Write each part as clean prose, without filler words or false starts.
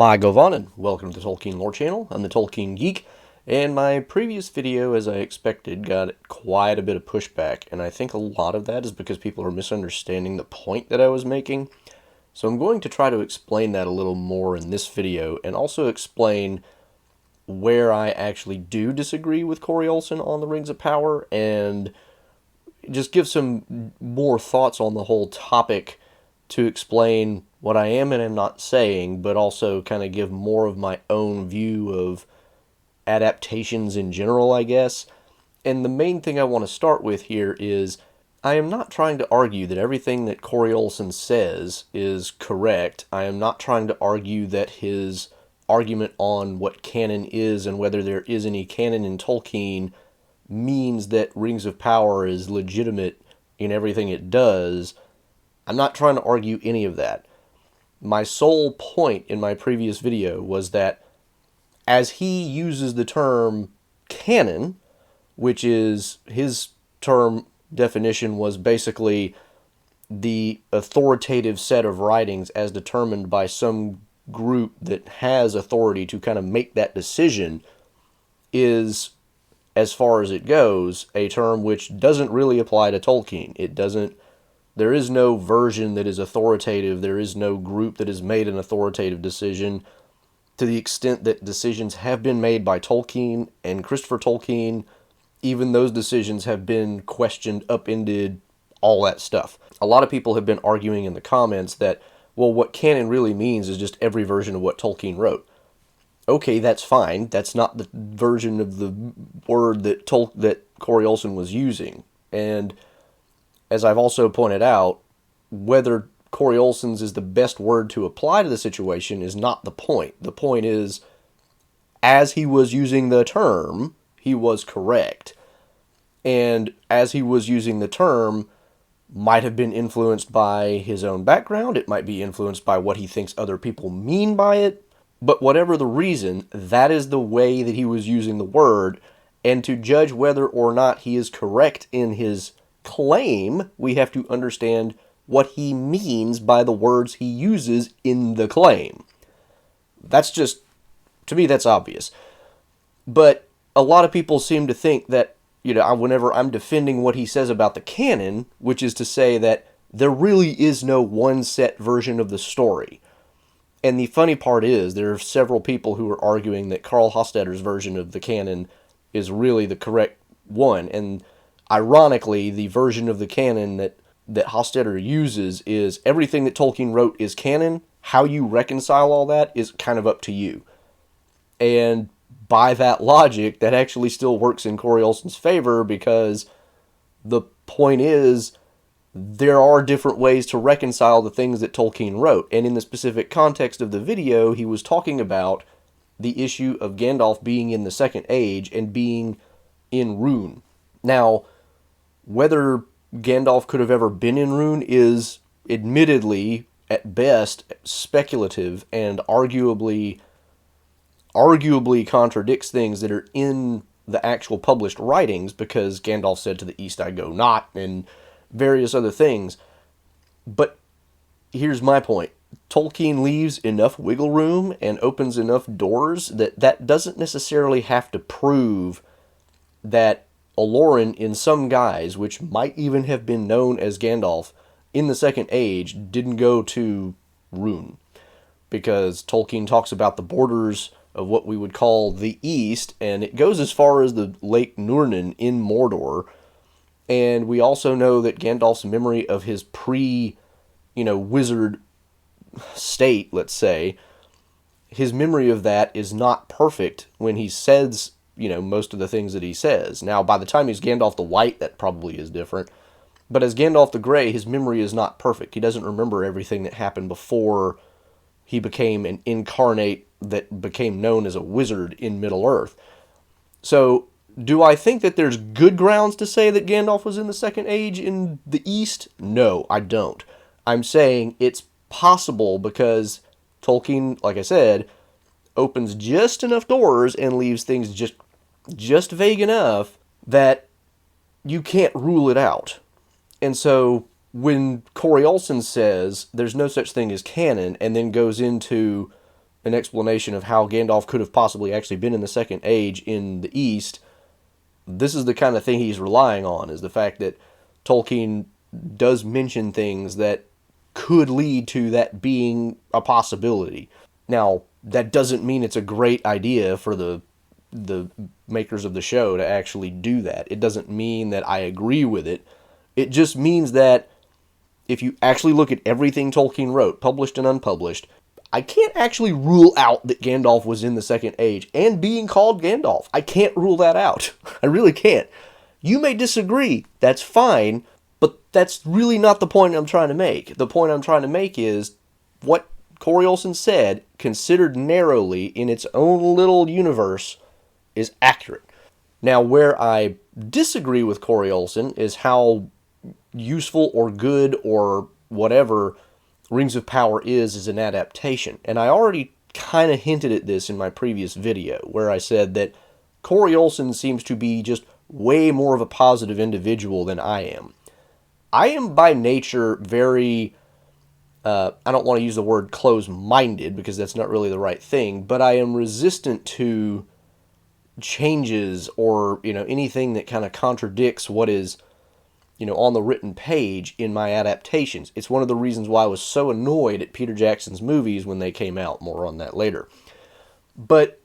My Govanen, welcome to the Tolkien Lore Channel. I'm the Tolkien Geek, and my previous video, as I expected, got quite a bit of pushback, and I think a lot of that is because people are misunderstanding the point that I was making. So I'm going to try to explain that a little more in this video, and also explain where I actually do disagree with Corey Olsen on the Rings of Power, and just give some more thoughts on the whole topic to explain what I am and am not saying, but also kind of give more of my own view of adaptations in general, I guess. And the main thing I want to start with here is I am not trying to argue that everything that Corey Olsen says is correct. I am not trying to argue that his argument on what canon is and whether there is any canon in Tolkien means that Rings of Power is legitimate in everything it does. I'm not trying to argue any of that. My sole point in my previous video was that as he uses the term canon, which is his term definition was basically the authoritative set of writings as determined by some group that has authority to kind of make that decision, is, as far as it goes, a term which doesn't really apply to Tolkien. There is no version that is authoritative. There is no group that has made an authoritative decision. To the extent that decisions have been made by Tolkien and Christopher Tolkien, even those decisions have been questioned, upended, all that stuff. A lot of people have been arguing in the comments that, well, what canon really means is just every version of what Tolkien wrote. Okay, that's fine. That's not the version of the word that Corey Olsen was using. And as I've also pointed out, whether Corey Olsen's is the best word to apply to the situation is not the point. The point is, as he was using the term, he was correct. And as he was using the term, might have been influenced by his own background. It might be influenced by what he thinks other people mean by it. But whatever the reason, that is the way that he was using the word. And to judge whether or not he is correct in his claim, we have to understand what he means by the words he uses in the claim. That's just, to me, that's obvious. But a lot of people seem to think that, whenever I'm defending what he says about the canon, which is to say that there really is no one set version of the story. And the funny part is, there are several people who are arguing that Carl Hostetter's version of the canon is really the correct one. And ironically, the version of the canon that Hostetter uses is everything that Tolkien wrote is canon. How you reconcile all that is kind of up to you. And by that logic, that actually still works in Corey Olsen's favor, because the point is, there are different ways to reconcile the things that Tolkien wrote. And in the specific context of the video, he was talking about the issue of Gandalf being in the Second Age and being in Rhûn. Now, whether Gandalf could have ever been in Rhûn is admittedly, at best, speculative and arguably contradicts things that are in the actual published writings, because Gandalf said, "To the east I go not," and various other things. But here's my point. Tolkien leaves enough wiggle room and opens enough doors that doesn't necessarily have to prove that Olorin, in some guise, which might even have been known as Gandalf in the Second Age, didn't go to Rhûn. Because Tolkien talks about the borders of what we would call the East, and it goes as far as the Lake Nurnen in Mordor. And we also know that Gandalf's memory of his wizard state, let's say, his memory of that is not perfect when he says most of the things that he says. Now, by the time he's Gandalf the White, that probably is different. But as Gandalf the Grey, his memory is not perfect. He doesn't remember everything that happened before he became an incarnate that became known as a wizard in Middle-earth. So, do I think that there's good grounds to say that Gandalf was in the Second Age in the East? No, I don't. I'm saying it's possible because Tolkien, like I said, opens just enough doors and leaves things just vague enough that you can't rule it out. And so when Corey Olsen says there's no such thing as canon and then goes into an explanation of how Gandalf could have possibly actually been in the Second Age in the East, this is the kind of thing he's relying on, is the fact that Tolkien does mention things that could lead to that being a possibility. Now, that doesn't mean it's a great idea for the makers of the show to actually do that. It doesn't mean that I agree with it. It just means that if you actually look at everything Tolkien wrote, published and unpublished, I can't actually rule out that Gandalf was in the Second Age and being called Gandalf. I can't rule that out. I really can't. You may disagree. That's fine. But that's really not the point I'm trying to make. The point I'm trying to make is what Corey Olsen said, considered narrowly in its own little universe, is accurate. Now, where I disagree with Corey Olsen is how useful or good or whatever Rings of Power is as an adaptation. And I already kind of hinted at this in my previous video, where I said that Corey Olsen seems to be just way more of a positive individual than I am. I am by nature very, I don't want to use the word close-minded because that's not really the right thing, but I am resistant to changes or, anything that kind of contradicts what is, on the written page in my adaptations. It's one of the reasons why I was so annoyed at Peter Jackson's movies when they came out. More on that later. But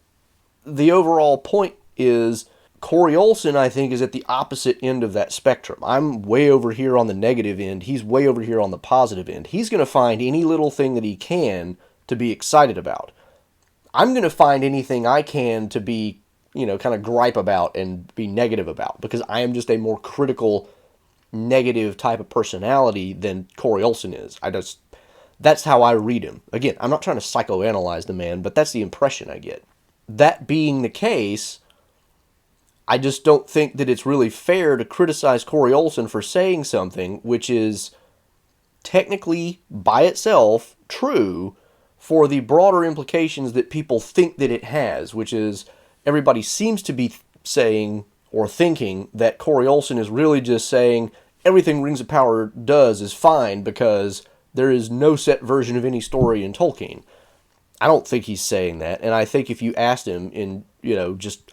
the overall point is Corey Olsen, I think, is at the opposite end of that spectrum. I'm way over here on the negative end. He's way over here on the positive end. He's going to find any little thing that he can to be excited about. I'm going to find anything I can to be, kind of gripe about and be negative about, because I am just a more critical, negative type of personality than Corey Olsen is. That's how I read him. Again, I'm not trying to psychoanalyze the man, but that's the impression I get. That being the case, I just don't think that it's really fair to criticize Corey Olsen for saying something which is technically, by itself, true for the broader implications that people think that it has, which is everybody seems to be saying or thinking that Corey Olsen is really just saying everything Rings of Power does is fine because there is no set version of any story in Tolkien. I don't think he's saying that, and I think if you asked him in, just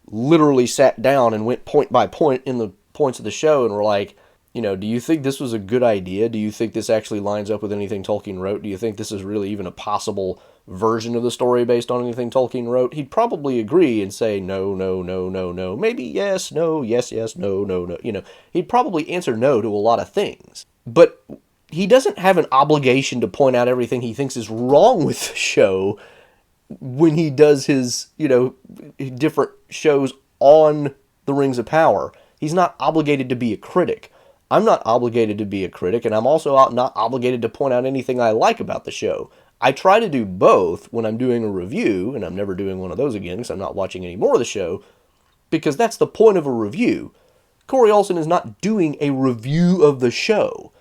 literally sat down and went point by point in the points of the show and were like, do you think this was a good idea? Do you think this actually lines up with anything Tolkien wrote? Do you think this is really even a possible version of the story based on anything Tolkien wrote? He'd probably agree and say, no, no, no, no, no. Maybe yes, no, yes, yes, no, no, no. He'd probably answer no to a lot of things. But he doesn't have an obligation to point out everything he thinks is wrong with the show when he does his, different shows on the Rings of Power. He's not obligated to be a critic. I'm not obligated to be a critic, and I'm also not obligated to point out anything I like about the show. I try to do both when I'm doing a review, and I'm never doing one of those again because I'm not watching any more of the show, because that's the point of a review. Corey Olsen is not doing a review of the show.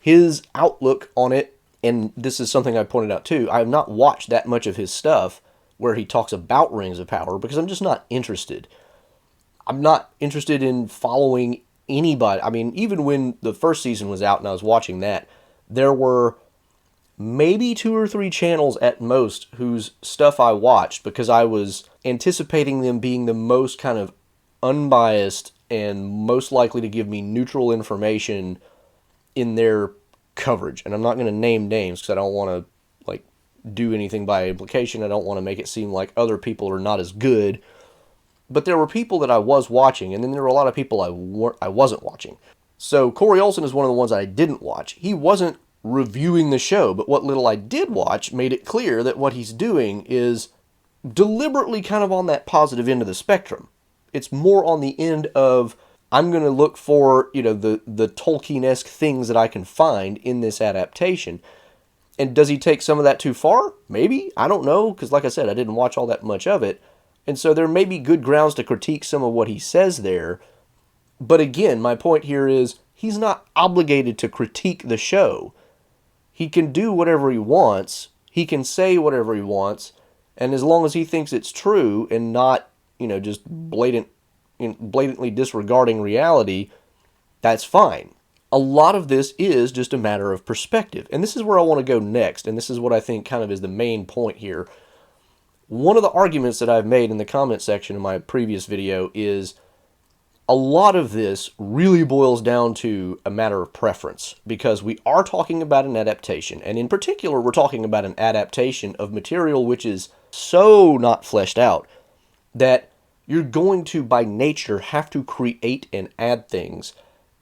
His outlook on it, and this is something I pointed out too, I have not watched that much of his stuff where he talks about Rings of Power because I'm just not interested. I'm not interested in following anybody. I mean, even when the first season was out and I was watching that, there were maybe 2 or 3 channels at most whose stuff I watched because I was anticipating them being the most kind of unbiased and most likely to give me neutral information in their coverage. And I'm not going to name names because I don't want to do anything by implication. I don't want to make it seem like other people are not as good. But there were people that I was watching, and then there were a lot of people I wasn't watching. So Corey Olsen is one of the ones I didn't watch. He wasn't reviewing the show, but what little I did watch made it clear that what he's doing is deliberately kind of on that positive end of the spectrum. It's more on the end of, I'm going to look for, the Tolkien-esque things that I can find in this adaptation. And does he take some of that too far? Maybe. I don't know, because like I said, I didn't watch all that much of it. And so there may be good grounds to critique some of what he says there. But again, my point here is he's not obligated to critique the show. He can do whatever he wants. He can say whatever he wants. And as long as he thinks it's true and not, just blatantly disregarding reality, that's fine. A lot of this is just a matter of perspective. And this is where I want to go next. And this is what I think kind of is the main point here. One of the arguments that I've made in the comment section of my previous video is a lot of this really boils down to a matter of preference, because we are talking about an adaptation, and in particular we're talking about an adaptation of material which is so not fleshed out that you're going to by nature have to create and add things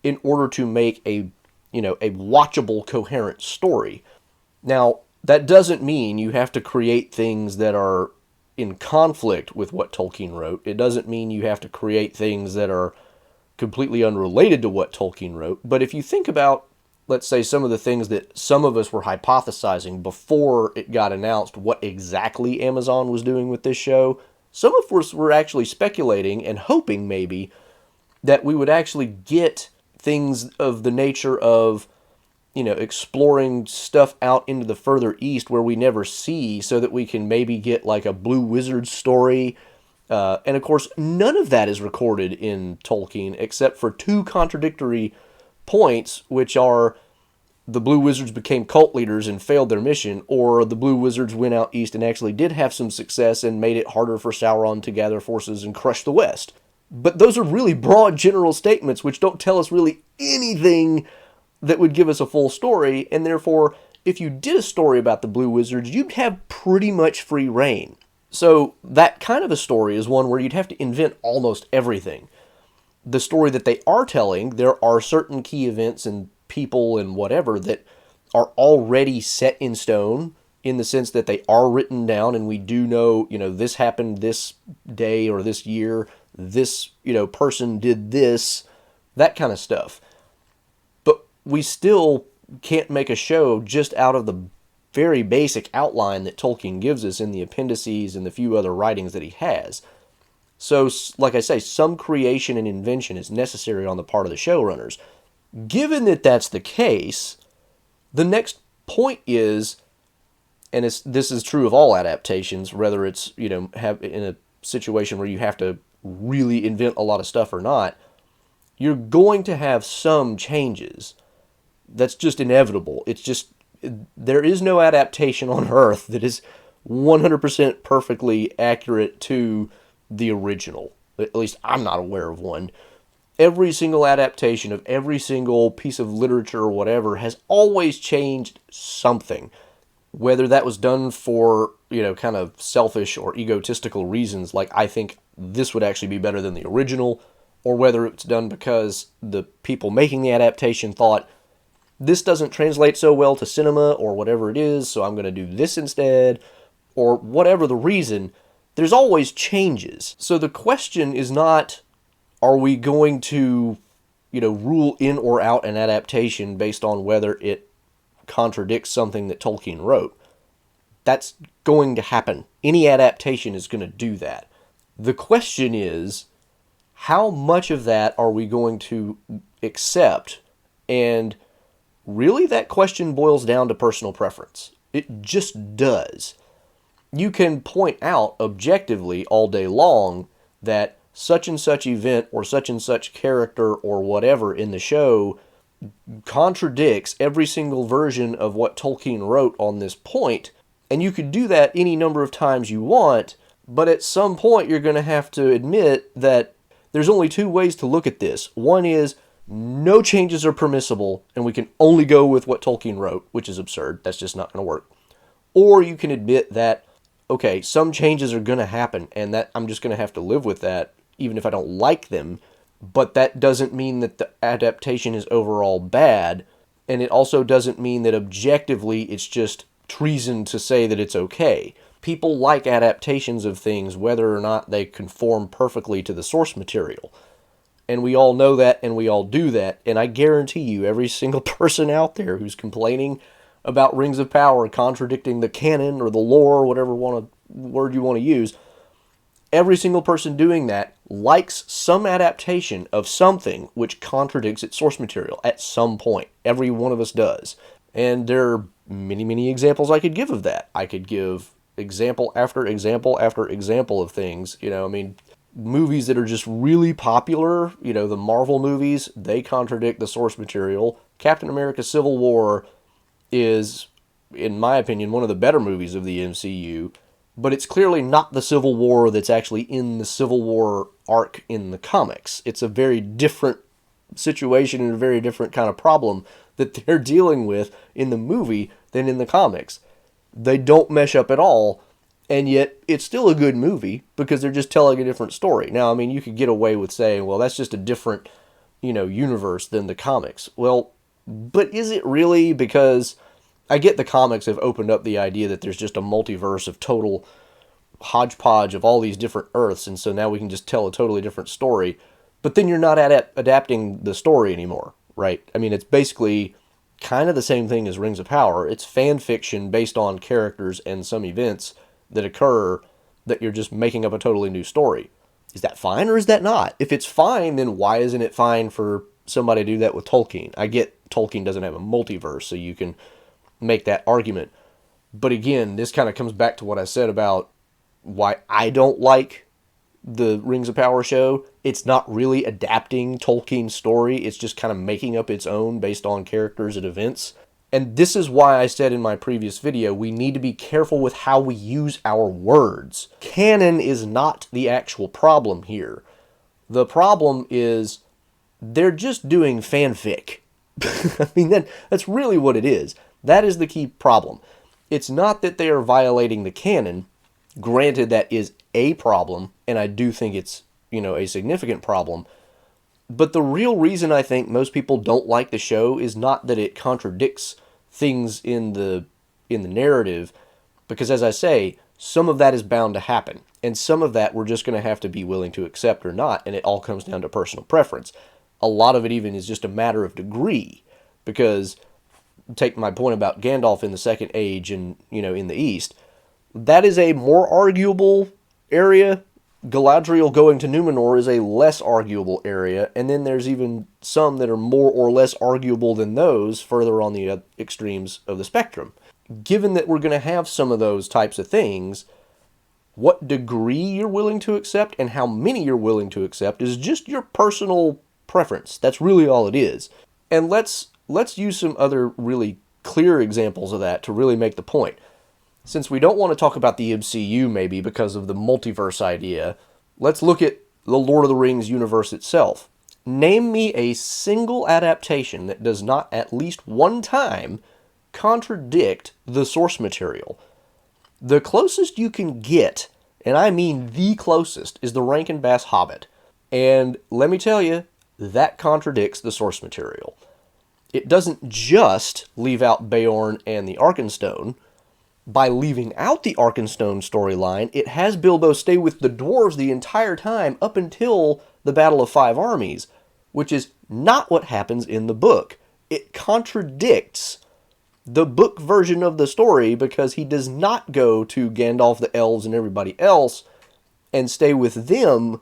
in order to make a watchable, coherent story. Now, that doesn't mean you have to create things that are in conflict with what Tolkien wrote. It doesn't mean you have to create things that are completely unrelated to what Tolkien wrote. But if you think about, let's say, some of the things that some of us were hypothesizing before it got announced what exactly Amazon was doing with this show, some of us were actually speculating and hoping maybe that we would actually get things of the nature of, exploring stuff out into the further east where we never see, so that we can maybe get like a Blue Wizard story. And of course, none of that is recorded in Tolkien except for two contradictory points, which are the Blue Wizards became cult leaders and failed their mission, or the Blue Wizards went out east and actually did have some success and made it harder for Sauron to gather forces and crush the West. But those are really broad general statements which don't tell us really anything that would give us a full story, and therefore, if you did a story about the Blue Wizards, you'd have pretty much free reign. So that kind of a story is one where you'd have to invent almost everything. The story that they are telling, there are certain key events and people and whatever that are already set in stone, in the sense that they are written down, and we do know, this happened this day or this year, this, person did this, that kind of stuff. But we still can't make a show just out of the very basic outline that Tolkien gives us in the appendices and the few other writings that he has. So, like I say, some creation and invention is necessary on the part of the showrunners. Given that that's the case, the next point is, and this is true of all adaptations, whether it's, have in a situation where you have to really invent a lot of stuff or not, you're going to have some changes. That's just inevitable. It's just, there is no adaptation on Earth that is 100% perfectly accurate to the original. At least I'm not aware of one. Every single adaptation of every single piece of literature or whatever has always changed something. Whether that was done for, kind of selfish or egotistical reasons, like I think this would actually be better than the original, or whether it's done because the people making the adaptation thought, this doesn't translate so well to cinema or whatever it is, so I'm going to do this instead, or whatever the reason, there's always changes. So the question is not, are we going to, rule in or out an adaptation based on whether it contradicts something that Tolkien wrote. That's going to happen. Any adaptation is going to do that. The question is, how much of that are we going to accept? And really, that question boils down to personal preference. It just does. You can point out objectively all day long that such and such event or such and such character or whatever in the show contradicts every single version of what Tolkien wrote on this point, and you could do that any number of times you want, but at some point you're going to have to admit that there's only two ways to look at this. One is, no changes are permissible, and we can only go with what Tolkien wrote, which is absurd. That's just not going to work. Or you can admit that, okay, some changes are going to happen, and that I'm just going to have to live with that, even if I don't like them, but that doesn't mean that the adaptation is overall bad, and it also doesn't mean that objectively it's just treason to say that it's okay. People like adaptations of things whether or not they conform perfectly to the source material. And we all know that, and we all do that, and I guarantee you every single person out there who's complaining about Rings of Power contradicting the canon or the lore, or whatever word you want to use, every single person doing that likes some adaptation of something which contradicts its source material at some point. Every one of us does. And there are many, many examples I could give of that. I could give example after example after example of things. Movies that are just really popular, the Marvel movies, they contradict the source material. Captain America Civil War is, in my opinion, one of the better movies of the MCU. but it's clearly not the Civil War that's actually in the Civil War arc in the comics. It's a very different situation and a very different kind of problem that they're dealing with in the movie than in the comics. They don't mesh up at all, and yet it's still a good movie because they're just telling a different story. Now, I mean, you could get away with saying, well, that's just a different, universe than the comics. Well, but is it really? Because I get the comics have opened up the idea that there's just a multiverse of total hodgepodge of all these different Earths, and so now we can just tell a totally different story. But then you're not adapting the story anymore, right? I mean, it's basically kind of the same thing as Rings of Power. It's fan fiction based on characters and some events that occur that you're just making up a totally new story. Is that fine or is that not? If it's fine, then why isn't it fine for somebody to do that with Tolkien? I get Tolkien doesn't have a multiverse, so you can make that argument. But again, this kind of comes back to what I said about why I don't like the Rings of Power show. It's not really adapting Tolkien's story. It's just kind of making up its own based on characters and events. And this is why I said in my previous video, we need to be careful with how we use our words. Canon is not the actual problem here. The problem is they're just doing fanfic. I mean, that's really what it is. That is the key problem. It's not that they are violating the canon. Granted, that is a problem, and I do think it's, a significant problem. But the real reason I think most people don't like the show is not that it contradicts things in the narrative, because as I say, some of that is bound to happen, and some of that we're just going to have to be willing to accept or not, and it all comes down to personal preference. A lot of it even is just a matter of degree, because take my point about Gandalf in the Second Age and, in the East, that is a more arguable area. Galadriel going to Numenor is a less arguable area, and then there's even some that are more or less arguable than those further on the extremes of the spectrum. Given that we're going to have some of those types of things, what degree you're willing to accept and how many you're willing to accept is just your personal preference. That's really all it is. And let's use some other really clear examples of that to really make the point. Since we don't want to talk about the MCU maybe because of the multiverse idea, let's look at the Lord of the Rings universe itself. Name me a single adaptation that does not at least one time contradict the source material. The closest you can get, and I mean the closest, is the Rankin Bass Hobbit. And let me tell you, that contradicts the source material. It doesn't just leave out Beorn and the Arkenstone. By leaving out the Arkenstone storyline, it has Bilbo stay with the dwarves the entire time up until the Battle of Five Armies, which is not what happens in the book. It contradicts the book version of the story because he does not go to Gandalf, the elves, and everybody else and stay with them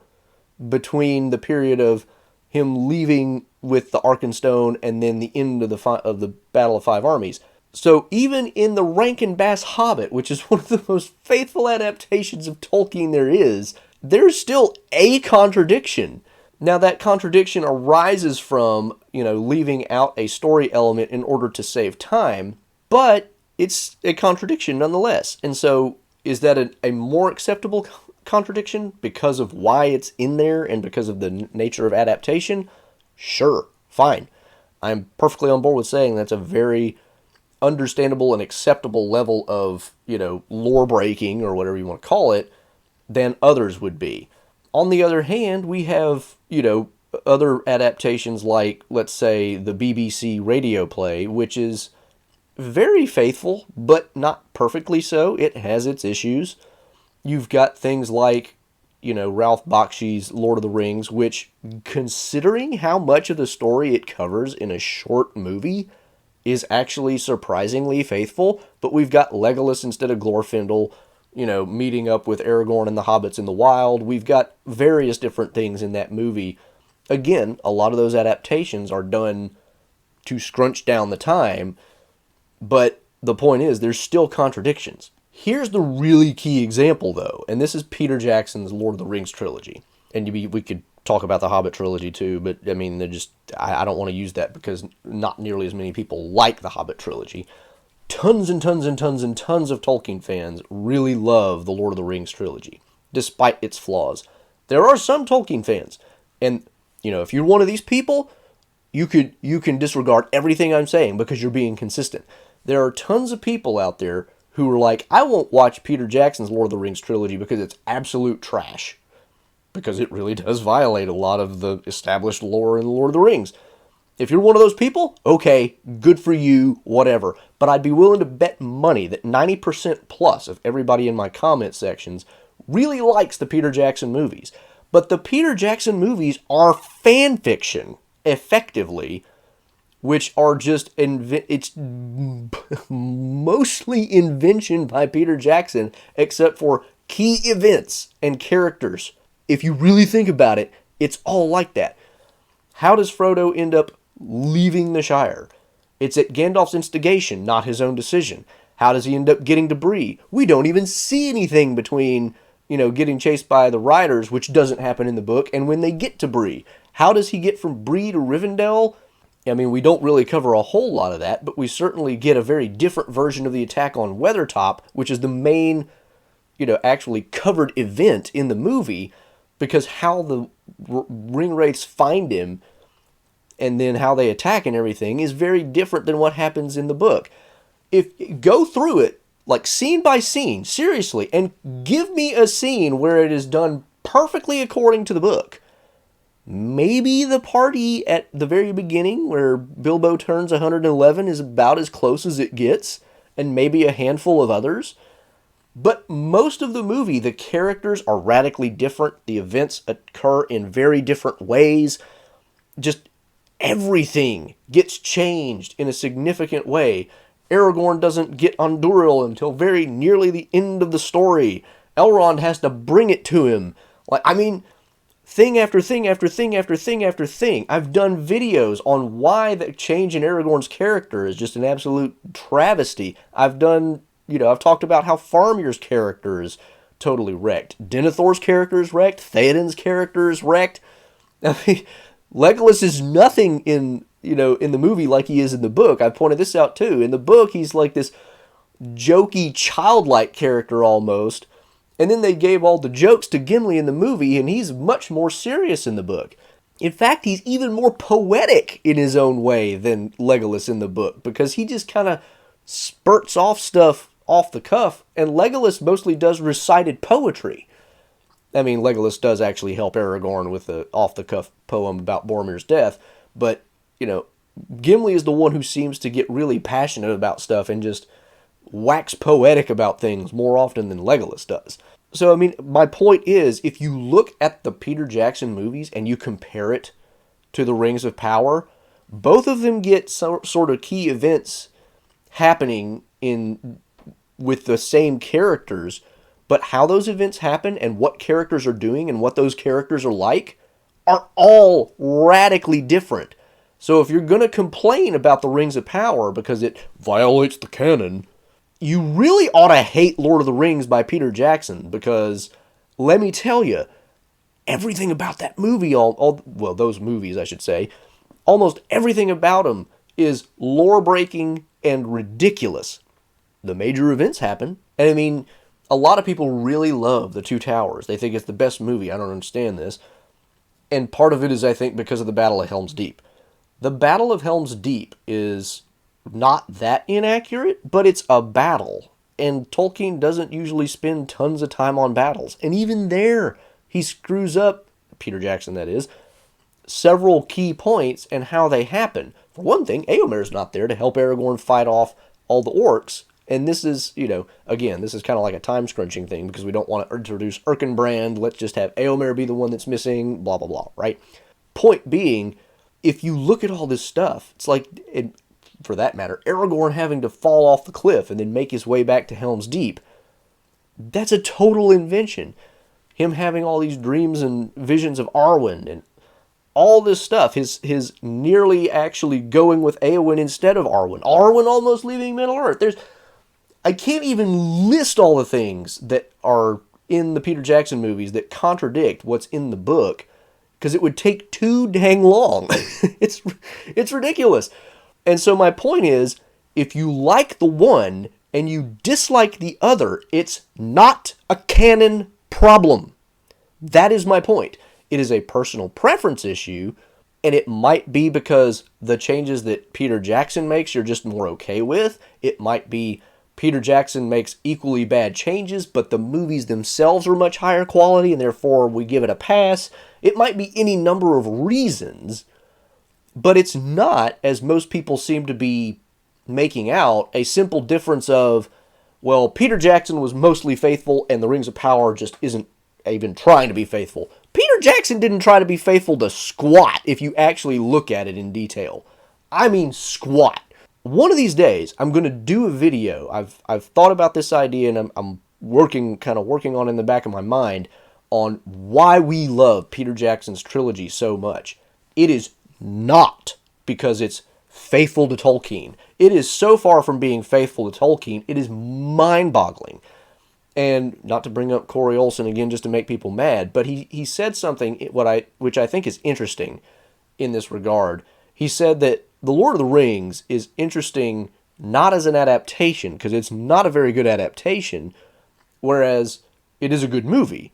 between the period of him leaving with the Arkenstone and then the end of the Battle of Five Armies. So even in the Rankin Bass Hobbit, which is one of the most faithful adaptations of Tolkien there is, there's still a contradiction. Now that contradiction arises from, leaving out a story element in order to save time, but it's a contradiction nonetheless. And so is that a more acceptable contradiction because of why it's in there and because of the nature of adaptation? Sure, fine. I'm perfectly on board with saying that's a very understandable and acceptable level of, lore breaking or whatever you want to call it than others would be. On the other hand, we have, other adaptations like, let's say, the BBC radio play, which is very faithful, but not perfectly so. It has its issues. You've got things like, Ralph Bakshi's Lord of the Rings, which, considering how much of the story it covers in a short movie, is actually surprisingly faithful. But we've got Legolas instead of Glorfindel, meeting up with Aragorn and the hobbits in the wild. We've got various different things in that movie. Again, a lot of those adaptations are done to scrunch down the time, but the point is there's still contradictions. Here's the really key example, though, and this is Peter Jackson's Lord of the Rings trilogy. And we could talk about the Hobbit trilogy too, but I mean, I don't want to use that because not nearly as many people like the Hobbit trilogy. tons and tons and tons and tons of Tolkien fans really love the Lord of the Rings trilogy, despite its flaws. There are some Tolkien fans, and, you know, if you're one of these people, you can disregard everything I'm saying because you're being consistent. There are tons of people out there who are like, I won't watch Peter Jackson's Lord of the Rings trilogy because it's absolute trash. Because it really does violate a lot of the established lore in the Lord of the Rings. If you're one of those people, okay, good for you, whatever. But I'd be willing to bet money that 90% plus of everybody in my comment sections really likes the Peter Jackson movies. But the Peter Jackson movies are fan fiction, effectively, which are just, it's mostly invention by Peter Jackson, except for key events and characters. If you really think about it, it's all like that. How does Frodo end up leaving the Shire? It's at Gandalf's instigation, not his own decision. How does he end up getting to Bree? We don't even see anything between, you know, getting chased by the riders, which doesn't happen in the book, and when they get to Bree. How does he get from Bree to Rivendell? I mean, we don't really cover a whole lot of that, but we certainly get a very different version of the attack on Weathertop, which is the main, you know, actually covered event in the movie, because how the Ringwraiths find him and then how they attack and everything is very different than what happens in the book. If go through it, like scene by scene, seriously, and give me a scene where it is done perfectly according to the book. Maybe the party at the very beginning where Bilbo turns 111 is about as close as it gets, and maybe a handful of others. But most of the movie, the characters are radically different. The events occur in very different ways. Just everything gets changed in a significant way. Aragorn doesn't get Andúril until very nearly the end of the story. Elrond has to bring it to him. Like, I mean, thing after thing after thing after thing after thing. I've done videos on why the change in Aragorn's character is just an absolute travesty. I've talked about how Farmir's character is totally wrecked. Denethor's character is wrecked. Theoden's character is wrecked. I mean, Legolas is nothing in the movie like he is in the book. I pointed this out too. In the book, he's like this jokey, childlike character almost. And then they gave all the jokes to Gimli in the movie, and he's much more serious in the book. In fact, he's even more poetic in his own way than Legolas in the book, because he just kind of spurts off stuff off the cuff, and Legolas mostly does recited poetry. I mean, Legolas does actually help Aragorn with the off-the-cuff poem about Boromir's death, but, you know, Gimli is the one who seems to get really passionate about stuff and just wax poetic about things more often than Legolas does. So, I mean, my point is, if you look at the Peter Jackson movies and you compare it to the Rings of Power, both of them get sort of key events happening with the same characters, but how those events happen and what characters are doing and what those characters are like are all radically different. So if you're going to complain about the Rings of Power because it violates the canon, you really ought to hate Lord of the Rings by Peter Jackson, because let me tell you, everything about that movie, those movies I should say, almost everything about them is lore-breaking and ridiculous. The major events happen, and I mean, a lot of people really love The Two Towers. They think it's the best movie. I don't understand this. And part of it is, I think, because of the Battle of Helm's Deep. The Battle of Helm's Deep is not that inaccurate, but it's a battle. And Tolkien doesn't usually spend tons of time on battles. And even there, he screws up, Peter Jackson that is, several key points and how they happen. For one thing, Éomer's not there to help Aragorn fight off all the orcs. And this is, again, this is kind of like a time scrunching thing because we don't want to introduce Erkenbrand. Let's just have Éomer be the one that's missing, blah, blah, blah, right? Point being, if you look at all this stuff, it's like, for that matter, Aragorn having to fall off the cliff and then make his way back to Helm's Deep. That's a total invention. Him having all these dreams and visions of Arwen and all this stuff, his nearly actually going with Éowyn instead of Arwen. Arwen almost leaving Middle-earth. I can't even list all the things that are in the Peter Jackson movies that contradict what's in the book, because it would take too dang long. It's ridiculous. And so my point is, If you like the one and you dislike the other, it's not a canon problem. That is my point. It is a personal preference issue, and it might be because the changes that Peter Jackson makes you're just more okay with. It might be Peter Jackson makes equally bad changes, but the movies themselves are much higher quality, and therefore we give it a pass. It might be any number of reasons, but it's not, as most people seem to be making out, a simple difference of, well, Peter Jackson was mostly faithful, and the Rings of Power just isn't even trying to be faithful. Peter Jackson didn't try to be faithful to squat if you actually look at it in detail. I mean squat. One of these days, I'm going to do a video. I've thought about this idea, and I'm working on it in the back of my mind on why we love Peter Jackson's trilogy so much. It is not because it's faithful to Tolkien. It is so far from being faithful to Tolkien, it is mind-boggling. And not to bring up Corey Olsen again just to make people mad, but he said something which I think is interesting in this regard. He said that The Lord of the Rings is interesting not as an adaptation, because it's not a very good adaptation, whereas it is a good movie.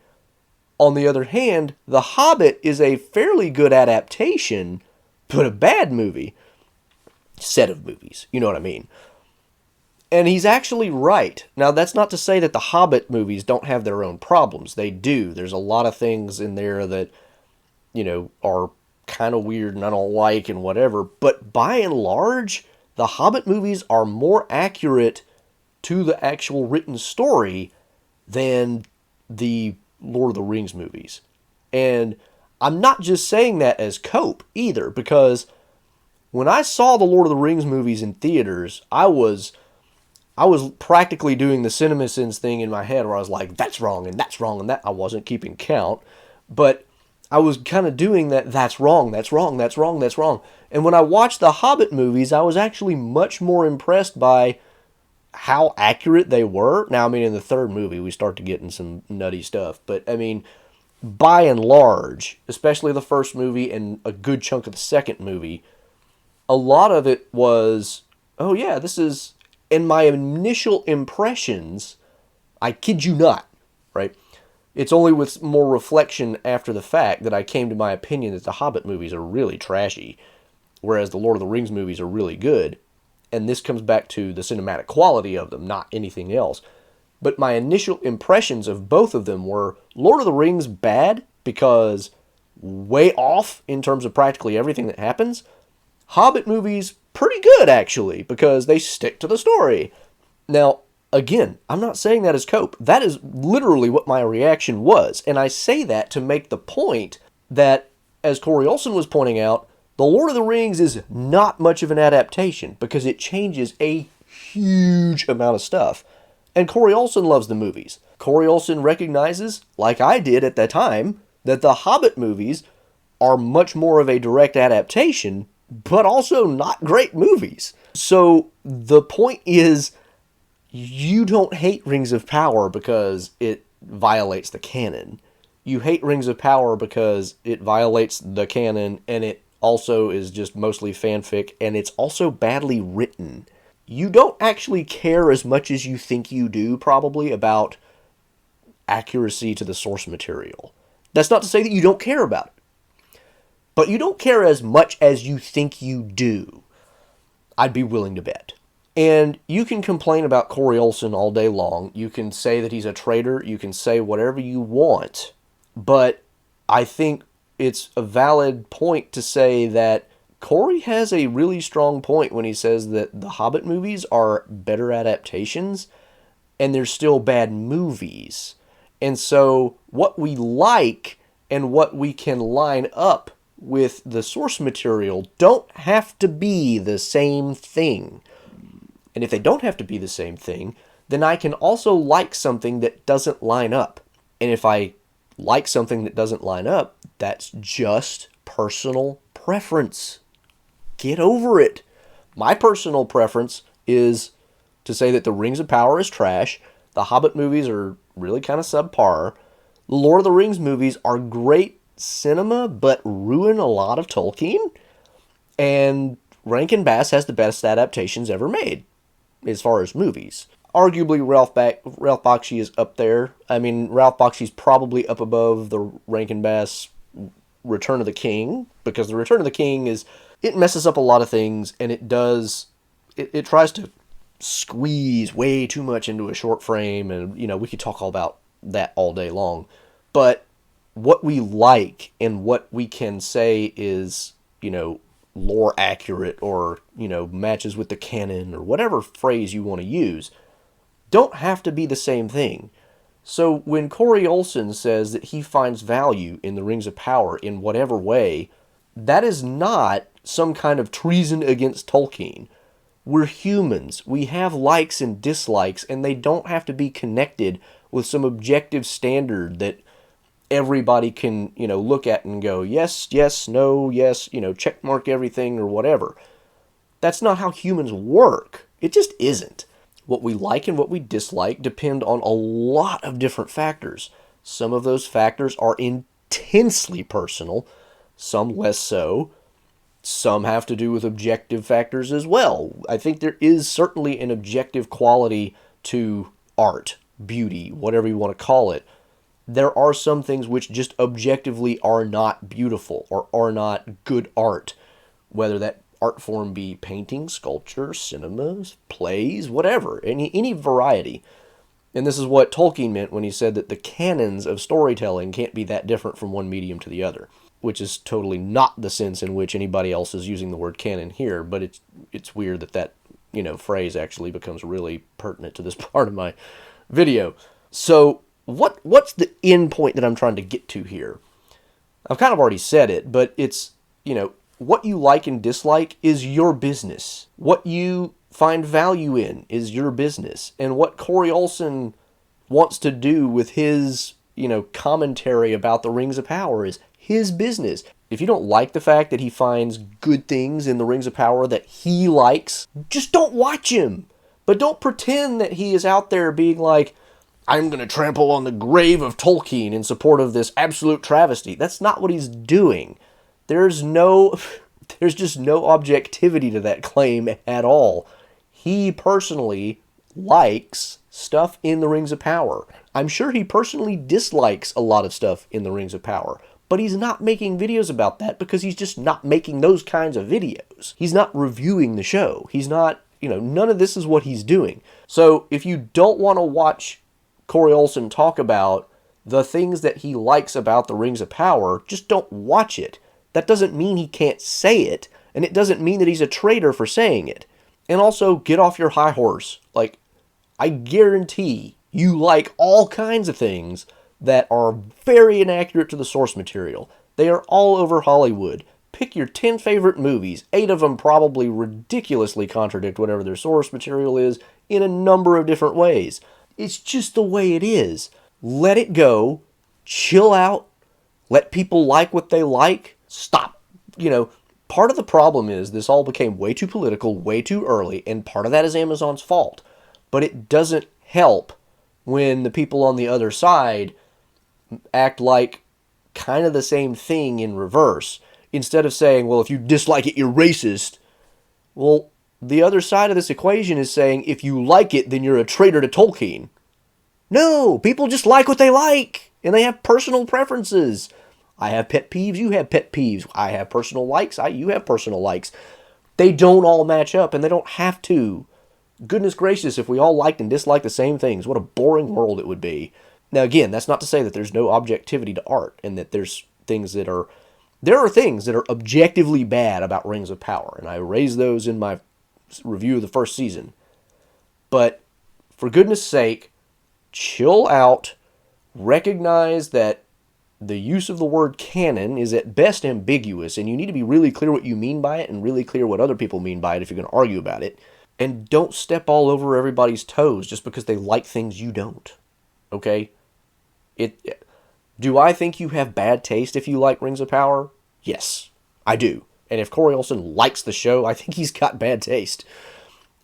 On the other hand, The Hobbit is a fairly good adaptation, but a bad movie. Set of movies, you know what I mean? And he's actually right. Now, that's not to say that the Hobbit movies don't have their own problems. They do. There's a lot of things in there that, are kind of weird and I don't like and whatever. But by and large, the Hobbit movies are more accurate to the actual written story than the Lord of the Rings movies. And I'm not just saying that as cope either, because when I saw the Lord of the Rings movies in theaters, I was practically doing the CinemaSins thing in my head where I was like, that's wrong, and that. I wasn't keeping count, but I was kind of doing that, that's wrong. And when I watched the Hobbit movies, I was actually much more impressed by how accurate they were. Now, I mean, in the third movie, we start to get in some nutty stuff, but I mean, by and large, especially the first movie and a good chunk of the second movie, a lot of it was, oh yeah, this is... And my initial impressions, I kid you not, right? It's only with more reflection after the fact that I came to my opinion that the Hobbit movies are really trashy, whereas the Lord of the Rings movies are really good. And this comes back to the cinematic quality of them, not anything else. But my initial impressions of both of them were Lord of the Rings bad because way off in terms of practically everything that happens. Hobbit movies pretty good, actually, because they stick to the story. Now, again, I'm not saying that as cope. That is literally what my reaction was. And I say that to make the point that, as Corey Olsen was pointing out, The Lord of the Rings is not much of an adaptation because it changes a huge amount of stuff. And Corey Olsen loves the movies. Corey Olsen recognizes, like I did at the time, that the Hobbit movies are much more of a direct adaptation, but also not great movies. So the point is, you don't hate Rings of Power because it violates the canon. You hate Rings of Power because it violates the canon, and it also is just mostly fanfic, and it's also badly written. You don't actually care as much as you think you do, probably, about accuracy to the source material. That's not to say that you don't care about it. But you don't care as much as you think you do. I'd be willing to bet. And you can complain about Corey Olsen all day long. You can say that he's a traitor. You can say whatever you want. But I think it's a valid point to say that Corey has a really strong point when he says that the Hobbit movies are better adaptations and they're still bad movies. And so what we like and what we can line up with the source material don't have to be the same thing. And if they don't have to be the same thing, then I can also like something that doesn't line up. And if I like something that doesn't line up, that's just personal preference. Get over it. My personal preference is to say that the Rings of Power is trash. The Hobbit movies are really kind of subpar. The Lord of the Rings movies are great cinema, but ruin a lot of Tolkien. And Rankin Bass has the best adaptations ever made, as far as movies. Arguably, Ralph Bakshi is up there. I mean, Ralph Bakshi's probably up above the Rankin Bass Return of the King, because the Return of the King it messes up a lot of things, and it tries to squeeze way too much into a short frame, and, we could talk all about that all day long. But what we like and what we can say is, lore accurate, or, matches with the canon, or whatever phrase you want to use, don't have to be the same thing. So when Corey Olsen says that he finds value in the Rings of Power in whatever way, that is not some kind of treason against Tolkien. We're humans. We have likes and dislikes, and they don't have to be connected with some objective standard that everybody can, look at and go, yes, yes, no, yes, check mark everything or whatever. That's not how humans work. It just isn't. What we like and what we dislike depend on a lot of different factors. Some of those factors are intensely personal, some less so. Some have to do with objective factors as well. I think there is certainly an objective quality to art, beauty, whatever you want to call it. There are some things which just objectively are not beautiful or are not good art, whether that art form be painting, sculpture, cinemas, plays, whatever, any variety. And this is what Tolkien meant when he said that the canons of storytelling can't be that different from one medium to the other, which is totally not the sense in which anybody else is using the word canon here, but it's weird that phrase actually becomes really pertinent to this part of my video. So what's the end point that I'm trying to get to here? I've kind of already said it, but it's, what you like and dislike is your business. What you find value in is your business. And what Corey Olsen wants to do with his, commentary about the Rings of Power is his business. If you don't like the fact that he finds good things in the Rings of Power that he likes, just don't watch him. But don't pretend that he is out there being like, I'm going to trample on the grave of Tolkien in support of this absolute travesty. That's not what he's doing. There's just no objectivity to that claim at all. He personally likes stuff in the Rings of Power. I'm sure he personally dislikes a lot of stuff in the Rings of Power, but he's not making videos about that because he's just not making those kinds of videos. He's not reviewing the show. He's not, none of this is what he's doing. So if you don't want to watch Corey Olsen talk about the things that he likes about the Rings of Power, just don't watch it. That doesn't mean he can't say it, and it doesn't mean that he's a traitor for saying it. And also, get off your high horse. Like, I guarantee you like all kinds of things that are very inaccurate to the source material. They are all over Hollywood. Pick your 10 favorite movies. 8 of them probably ridiculously contradict whatever their source material is in a number of different ways. It's just the way it is. Let it go. Chill out. Let people like what they like. Stop. Part of the problem is this all became way too political, way too early, and part of that is Amazon's fault. But it doesn't help when the people on the other side act like kind of the same thing in reverse. Instead of saying, well, if you dislike it, you're racist. Well, the other side of this equation is saying, if you like it, then you're a traitor to Tolkien. No, people just like what they like, and they have personal preferences. I have pet peeves, you have pet peeves. I have personal likes, you have personal likes. They don't all match up, and they don't have to. Goodness gracious, if we all liked and disliked the same things, what a boring world it would be. Now again, that's not to say that there's no objectivity to art, and that there are things that are objectively bad about Rings of Power, and I raised those in my review of the first season. But for goodness sake, chill out, recognize that the use of the word canon is at best ambiguous, and you need to be really clear what you mean by it and really clear what other people mean by it if you're going to argue about it. And don't step all over everybody's toes just because they like things you don't. Okay? Do I think you have bad taste if you like Rings of Power? Yes, I do. And if Corey Olsen likes the show, I think he's got bad taste.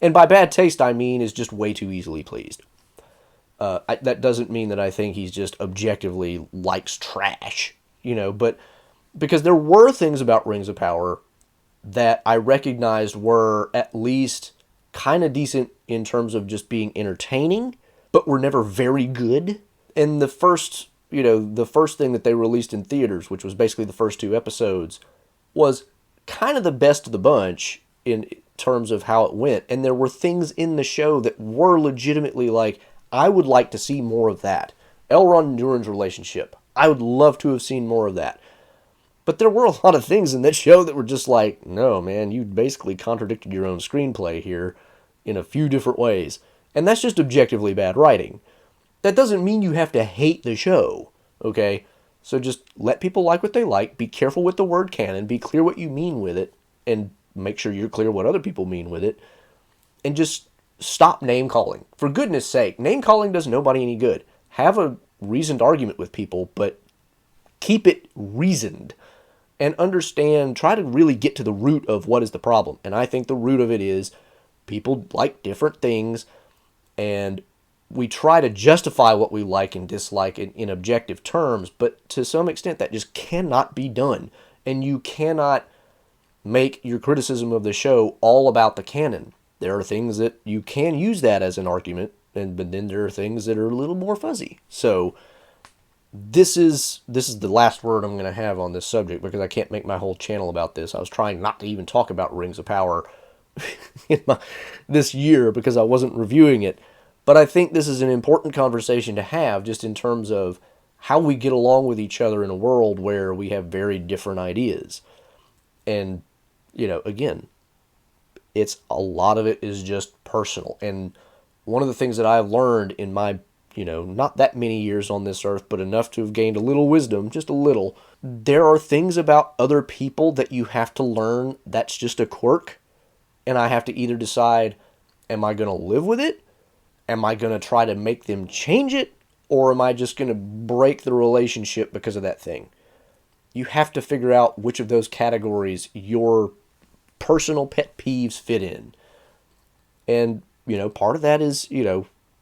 And by bad taste, I mean is just way too easily pleased. That doesn't mean that I think he's just objectively likes trash, but because there were things about Rings of Power that I recognized were at least kind of decent in terms of just being entertaining, but were never very good. And the first, the first thing that they released in theaters, which was basically the first 2 episodes, was kind of the best of the bunch in terms of how it went. And there were things in the show that were legitimately like, I would like to see more of that. Elrond and Durin's relationship, I would love to have seen more of that. But there were a lot of things in that show that were just like, no, man, you basically contradicted your own screenplay here in a few different ways. And that's just objectively bad writing. That doesn't mean you have to hate the show, okay? So just let people like what they like, be careful with the word canon, be clear what you mean with it, and make sure you're clear what other people mean with it, and just stop name calling. For goodness sake, name calling does nobody any good. Have a reasoned argument with people, but keep it reasoned. And understand, try to really get to the root of what is the problem. And I think the root of it is people like different things, and we try to justify what we like and dislike in objective terms, but to some extent that just cannot be done. And you cannot make your criticism of the show all about the canon. There are things that you can use that as an argument, but then there are things that are a little more fuzzy. So this is the last word I'm going to have on this subject, because I can't make my whole channel about this. I was trying not to even talk about Rings of Power this year because I wasn't reviewing it. But I think this is an important conversation to have, just in terms of how we get along with each other in a world where we have very different ideas. And, again, a lot of it is just personal. And one of the things that I've learned in my not that many years on this earth, but enough to have gained a little wisdom, just a little. There are things about other people that you have to learn that's just a quirk. And I have to either decide, am I going to live with it? Am I going to try to make them change it? Or am I just going to break the relationship because of that thing? You have to figure out which of those categories your personal pet peeves fit in. And, part of that is,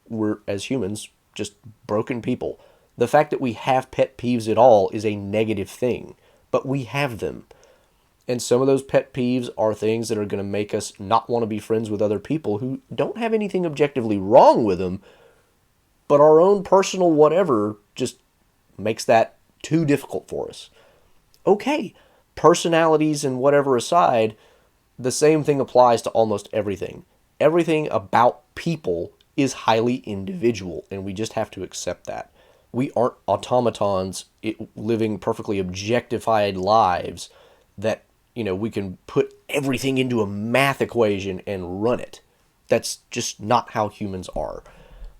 we're, as humans, just broken people. The fact that we have pet peeves at all is a negative thing, but we have them. And some of those pet peeves are things that are going to make us not want to be friends with other people who don't have anything objectively wrong with them, but our own personal whatever just makes that too difficult for us. Okay, personalities and whatever aside, the same thing applies to almost everything. Everything about people is highly individual, and we just have to accept that. We aren't automatons living perfectly objectified lives that, we can put everything into a math equation and run it. That's just not how humans are.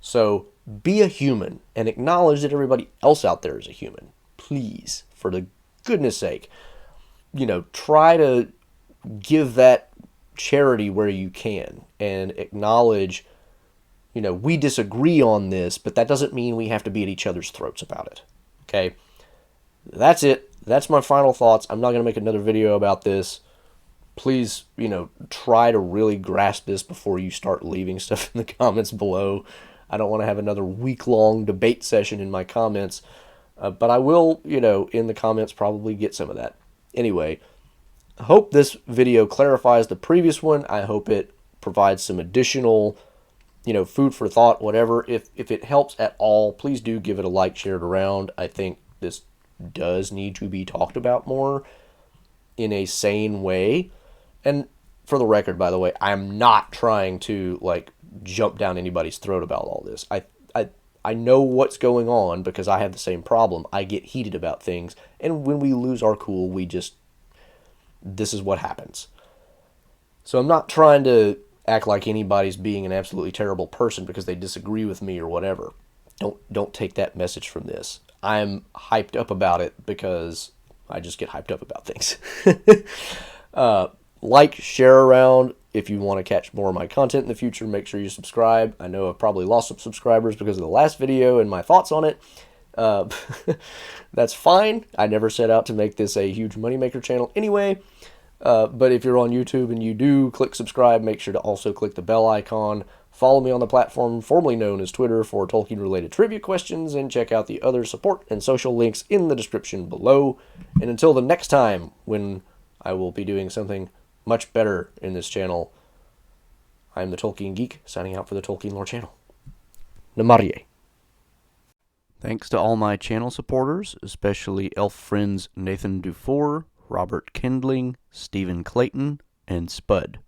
So be a human and acknowledge that everybody else out there is a human. Please, for the goodness sake, try to give that charity where you can and acknowledge, we disagree on this, but that doesn't mean we have to be at each other's throats about it. Okay? That's it. That's my final thoughts. I'm not going to make another video about this. Please, try to really grasp this before you start leaving stuff in the comments below. I don't want to have another week-long debate session in my comments. But I will, in the comments probably get some of that. Anyway, I hope this video clarifies the previous one. I hope it provides some additional, food for thought, whatever. If it helps at all, please do give it a like, share it around. I think this does need to be talked about more in a sane way. And for the record, by the way, I'm not trying to jump down anybody's throat about all this. I know what's going on because I have the same problem. I get heated about things, and when we lose our cool, this is what happens. So I'm not trying to act like anybody's being an absolutely terrible person because they disagree with me or whatever. Don't take that message from this. I'm hyped up about it because I just get hyped up about things. Like, share around. If you want to catch more of my content in the future, make sure you subscribe. I know I've probably lost some subscribers because of the last video and my thoughts on it. That's fine. I never set out to make this a huge moneymaker channel anyway. But if you're on YouTube and you do click subscribe, make sure to also click the bell icon. Follow me on the platform formerly known as Twitter for Tolkien-related trivia questions, and check out the other support and social links in the description below. And until the next time, when I will be doing something much better in this channel. I'm the Tolkien Geek, signing out for the Tolkien Lore channel. Namarie. Thanks to all my channel supporters, especially elf friends Nathan Dufour, Robert Kindling, Stephen Clayton, and Spud.